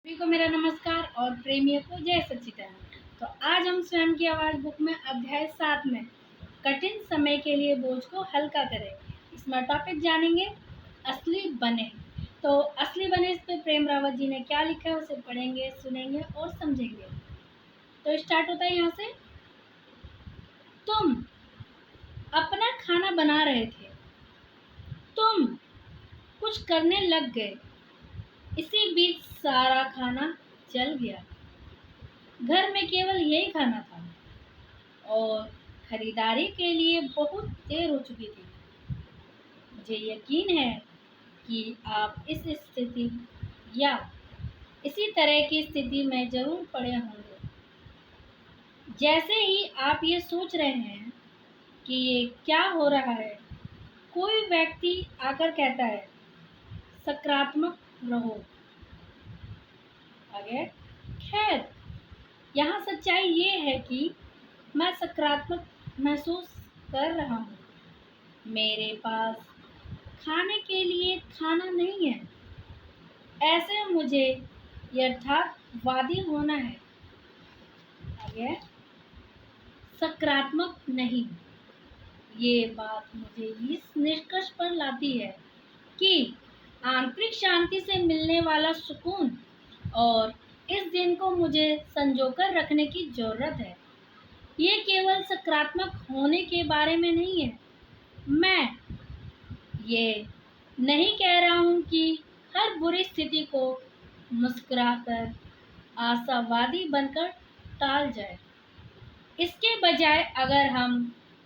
सभी को मेरा नमस्कार और प्रेमियों को जय सच्चिदानंद। तो आज हम स्वयं की आवाज़ बुक में अध्याय 7 में कठिन समय के लिए बोझ को हल्का करें, इसमें टॉपिक जानेंगे असली बने। तो असली बने इस पे प्रेम रावत जी ने क्या लिखा है उसे पढ़ेंगे, सुनेंगे और समझेंगे। तो स्टार्ट होता है यहाँ से। तुम अपना खाना बना रहे थे, तुम कुछ करने लग गए, इसी बीच सारा खाना जल गया। घर में केवल यही खाना था और खरीदारी के लिए बहुत देर हो चुकी थी। मुझे यकीन है कि आप इस स्थिति या इसी तरह की स्थिति में जरूर पड़े होंगे। जैसे ही आप ये सोच रहे हैं कि ये क्या हो रहा है, कोई व्यक्ति आकर कहता है सकारात्मक रहो। आगे खैर, यहाँ सच्चाई ये है कि मैं सकारात्मक महसूस कर रहा हूँ। मेरे पास खाने के लिए खाना नहीं है, ऐसे मुझे यथार्थवादी होना है। आगे सकारात्मक नहीं, ये बात मुझे इस निष्कर्ष पर लाती है कि आंतरिक शांति से मिलने वाला सुकून और इस दिन को मुझे संजोकर रखने की जरूरत है। ये केवल सकारात्मक होने के बारे में नहीं है। मैं ये नहीं कह रहा हूँ कि हर बुरी स्थिति को मुस्कुराकर आशावादी बनकर टाल जाए। इसके बजाय अगर हम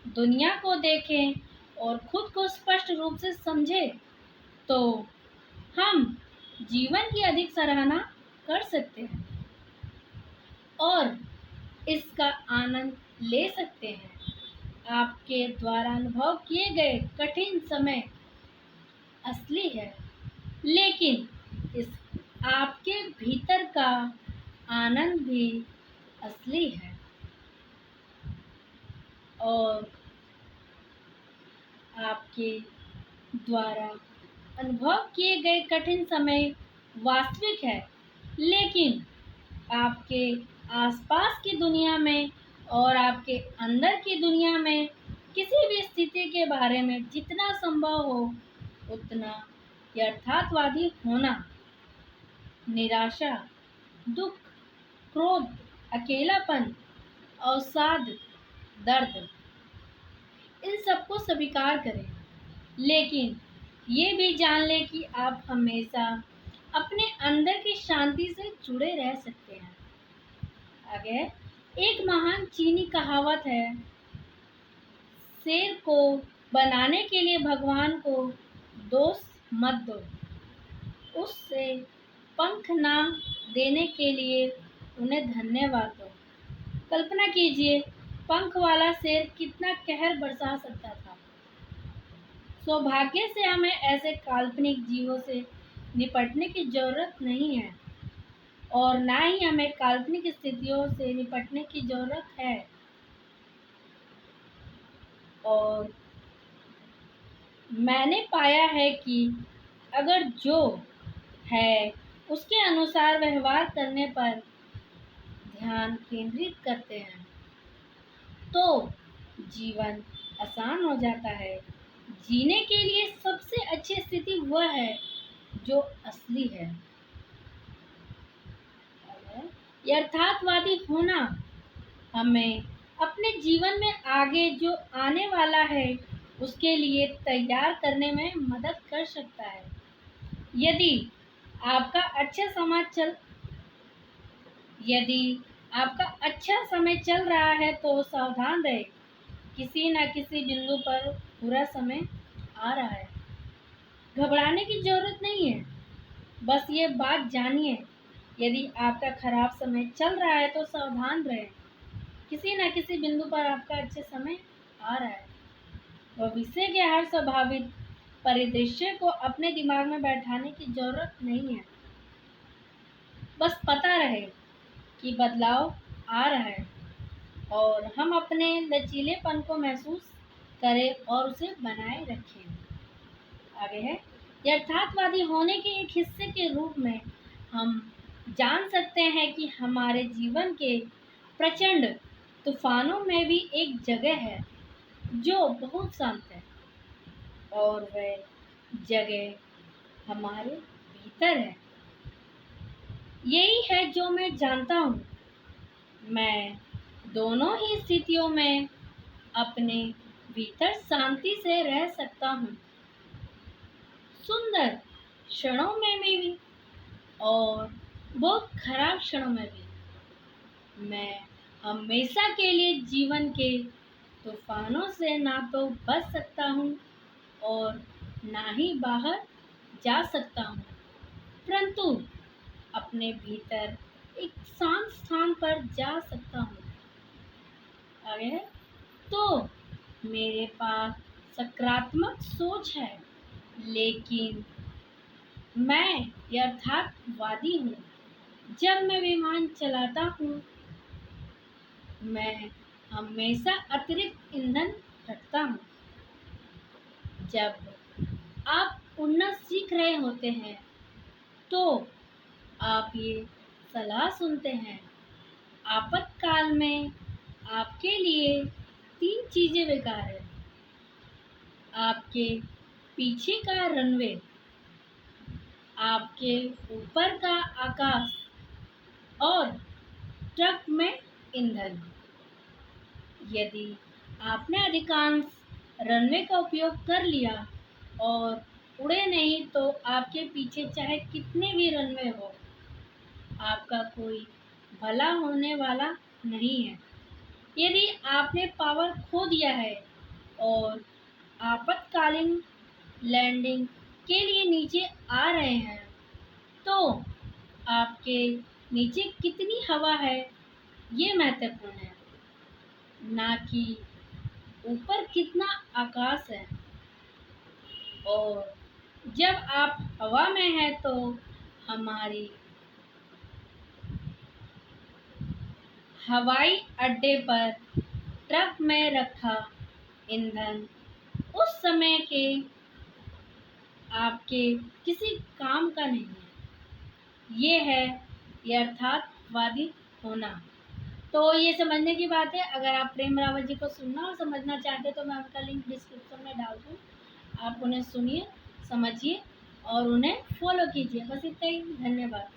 दुनिया को देखें और खुद को स्पष्ट रूप से समझें, तो हम जीवन की अधिक सराहना कर सकते हैं और इसका आनंद ले सकते हैं। आपके द्वारा अनुभव किए गए कठिन समय असली है, लेकिन इस आपके भीतर का आनंद भी असली है। और आपके द्वारा अनुभव किए गए कठिन समय वास्तविक है, लेकिन आपके आसपास की दुनिया में और आपके अंदर की दुनिया में किसी भी स्थिति के बारे में जितना संभव हो उतना यथार्थवादी होना। निराशा, दुख, क्रोध, अकेलापन, अवसाद, दर्द, इन सबको स्वीकार करें, लेकिन ये भी जान लें कि आप हमेशा अपने अंदर की शांति से जुड़े रह सकते हैं। आगे एक महान चीनी कहावत है, शेर को बनाने के लिए भगवान को दोष मत दो, उससे पंख ना देने के लिए उन्हें धन्यवाद दो। कल्पना कीजिए, पंख वाला शेर कितना कहर बरसा सकता था। सौभाग्य से हमें ऐसे काल्पनिक जीवों से निपटने की जरूरत नहीं है और ना ही हमें काल्पनिक स्थितियों से निपटने की जरूरत है। और मैंने पाया है कि अगर जो है उसके अनुसार व्यवहार करने पर ध्यान केंद्रित करते हैं, तो जीवन आसान हो जाता है। जीने के लिए सबसे अच्छी स्थिति वह है जो असली है। यथार्थवादी होना हमें अपने जीवन में आगे जो आने वाला है उसके लिए तैयार करने में मदद कर सकता है। यदि आपका अच्छा समय चल यदि आपका अच्छा समय चल रहा है तो सावधान रहे, किसी न किसी बिंदु पर बुरा समय आ रहा है। घबराने की जरूरत नहीं है, बस ये बात जानिए, यदि आपका खराब समय चल रहा है तो सावधान रहें, किसी न किसी बिंदु पर आपका अच्छे समय आ रहा है। भविष्य के हर संभावित परिदृश्य को अपने दिमाग में बैठाने की जरूरत नहीं है, बस पता रहे कि बदलाव आ रहा है और हम अपने लचीलेपन को महसूस करें और उसे बनाए रखें। आगे है, यथार्थवादी होने के एक हिस्से के रूप में हम जान सकते हैं कि हमारे जीवन के प्रचंड तूफानों में भी एक जगह है जो बहुत शांत है, और वह जगह हमारे भीतर है। यही है जो मैं जानता हूँ। मैं दोनों ही स्थितियों में अपने भीतर शांति से रह सकता हूँ, सुंदर क्षणों में भी और बहुत खराब क्षणों में भी। मैं हमेशा के लिए जीवन के तूफानों से ना तो बच सकता हूँ और ना ही बाहर जा सकता हूँ, परंतु अपने भीतर एक शांत स्थान पर जा सकता हूँ। आगे है, तो मेरे पास सकारात्मक सोच है, लेकिन मैं यथार्थवादी हूँ। जब मैं विमान चलाता हूँ, मैं हमेशा अतिरिक्त ईंधन रखता हूँ। जब आप उड़ना सीख रहे होते हैं, तो आप ये सलाह सुनते हैं। आपातकाल में आपके लिए 3 चीजें बेकार है: आपके पीछे का रनवे, आपके ऊपर का आकाश और ट्रक में ईंधन। यदि आपने अधिकांश रनवे का उपयोग कर लिया और उड़े नहीं, तो आपके पीछे चाहे कितने भी रनवे हो, आपका कोई भला होने वाला नहीं है। यदि आपने पावर खो दिया है और आपातकालीन लैंडिंग के लिए नीचे आ रहे हैं, तो आपके नीचे कितनी हवा है ये महत्वपूर्ण है, ना कि ऊपर कितना आकाश है। और जब आप हवा में हैं, तो हमारी हवाई अड्डे पर ट्रक में रखा ईंधन उस समय के आपके किसी काम का नहीं है। ये है यथार्थवादी होना। तो ये समझने की बात है। अगर आप प्रेम रावत जी को सुनना और समझना चाहते हैं, तो मैं उनका लिंक डिस्क्रिप्शन में डाल दूँ। आप उन्हें सुनिए, समझिए और उन्हें फॉलो कीजिए। बस इतना ही। धन्यवाद।